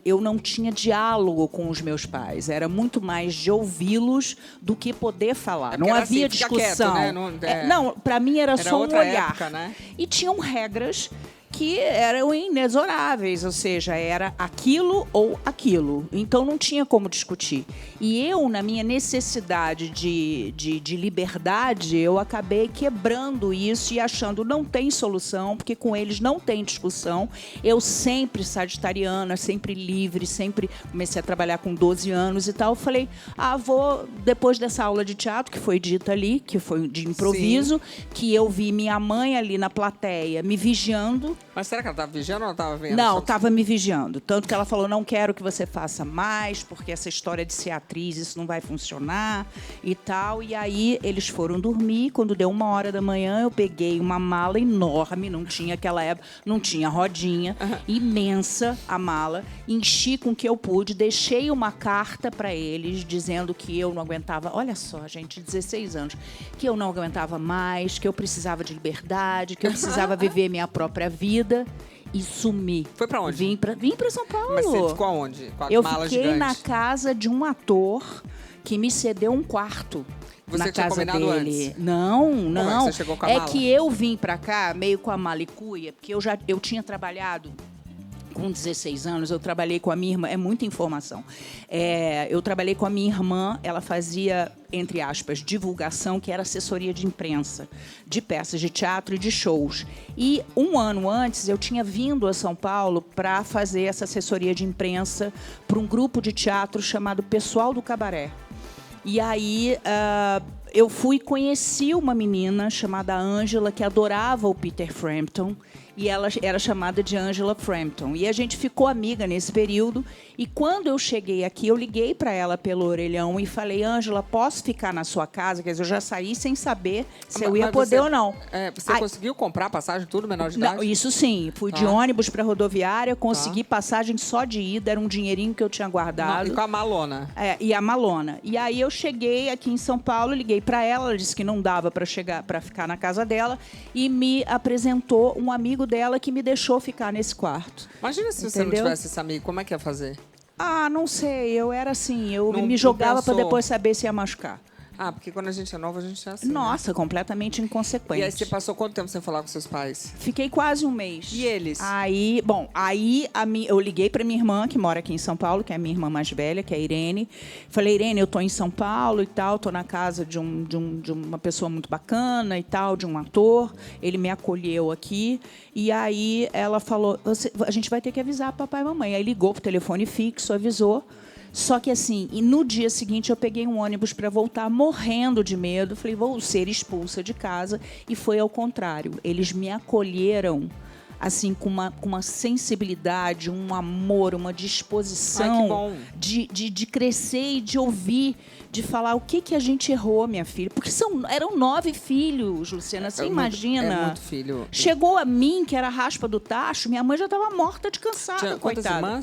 Eu não tinha diálogo com os meus pais. Era muito mais de ouvi-los do que poder falar. Não havia assim, discussão. Quieto, né? Não, para mim era só um outra olhar. época, né? E tinham regras que eram inexoráveis, ou seja, era aquilo ou aquilo. Então não tinha como discutir. E eu, na minha necessidade de liberdade, eu acabei quebrando isso e achando não tem solução, porque com eles não tem discussão. Eu sempre sagitariana, sempre livre, sempre comecei a trabalhar com 12 anos e tal. Falei, vou, depois dessa aula de teatro, que foi dita ali, que foi de improviso, que eu vi minha mãe ali na plateia me vigiando. Mas será que ela estava vigiando ou ela estava vendo? Não, estava me vigiando. Tanto que ela falou, não quero que você faça mais, porque essa história de ser atriz, isso não vai funcionar e tal. E aí eles foram dormir. Quando deu 1h da manhã, eu peguei uma mala enorme, não tinha aquela época, não tinha rodinha, imensa a mala, enchi com o que eu pude, deixei uma carta para eles dizendo que eu não aguentava, olha só, gente, 16 anos, que eu não aguentava mais, que eu precisava de liberdade, que eu precisava viver minha própria vida. E sumi. Foi pra onde? Vim pra São Paulo. Mas você ficou aonde? Com a Eu mala fiquei gigante? na casa de um ator que me cedeu um quarto. Você na tinha casa combinado dele. antes? Não. Como é que você chegou com a mala? Que eu vim pra cá meio com a mala e cuia, porque eu tinha trabalhado com 16 anos, eu trabalhei com a minha irmã, é muita informação. Eu trabalhei com a minha irmã, ela fazia, entre aspas, divulgação, que era assessoria de imprensa, de peças de teatro e de shows. E 1 ano antes, eu tinha vindo a São Paulo para fazer essa assessoria de imprensa para um grupo de teatro chamado Pessoal do Cabaré. E aí eu fui e conheci uma menina chamada Ângela, que adorava o Peter Frampton, e ela era chamada de Angela Frampton. E a gente ficou amiga nesse período. E quando eu cheguei aqui, eu liguei para ela pelo orelhão e falei, Ângela, posso ficar na sua casa? Quer dizer, eu já saí sem saber se eu ia poder ou não. Você conseguiu comprar passagem, tudo, menor de idade? Não, isso sim. Fui de ônibus para a rodoviária, consegui passagem só de ida, era um dinheirinho que eu tinha guardado. E com a malona? E a malona. E aí eu cheguei aqui em São Paulo, liguei para ela disse que não dava para ficar na casa dela e me apresentou um amigo dela que me deixou ficar nesse quarto. Imagina se você não tivesse esse amigo, como é que ia fazer? Não sei, eu era assim, eu me jogava para depois saber se ia machucar. Porque quando a gente é nova, a gente é assim. Nossa, né? Completamente inconsequente. E aí você passou quanto tempo sem falar com seus pais? Fiquei quase 1 mês. E eles? Aí eu liguei para minha irmã, que mora aqui em São Paulo, que é a minha irmã mais velha, que é a Irene. Falei, Irene, eu tô em São Paulo e tal, tô na casa de uma pessoa muito bacana e tal, de um ator. Ele me acolheu aqui. E aí ela falou, a gente vai ter que avisar papai e mamãe. Aí ligou pro telefone fixo, avisou. Só que assim, e no dia seguinte eu peguei um ônibus para voltar morrendo de medo. Falei, vou ser expulsa de casa. E foi ao contrário. Eles me acolheram assim com uma sensibilidade, um amor, uma disposição de crescer e de ouvir, de falar o que a gente errou, minha filha. Porque eram 9 filhos, Luciana, você imagina. É muito filho. Chegou a mim, que era a raspa do tacho, minha mãe já estava morta de cansada, Quantas coitada. irmãs?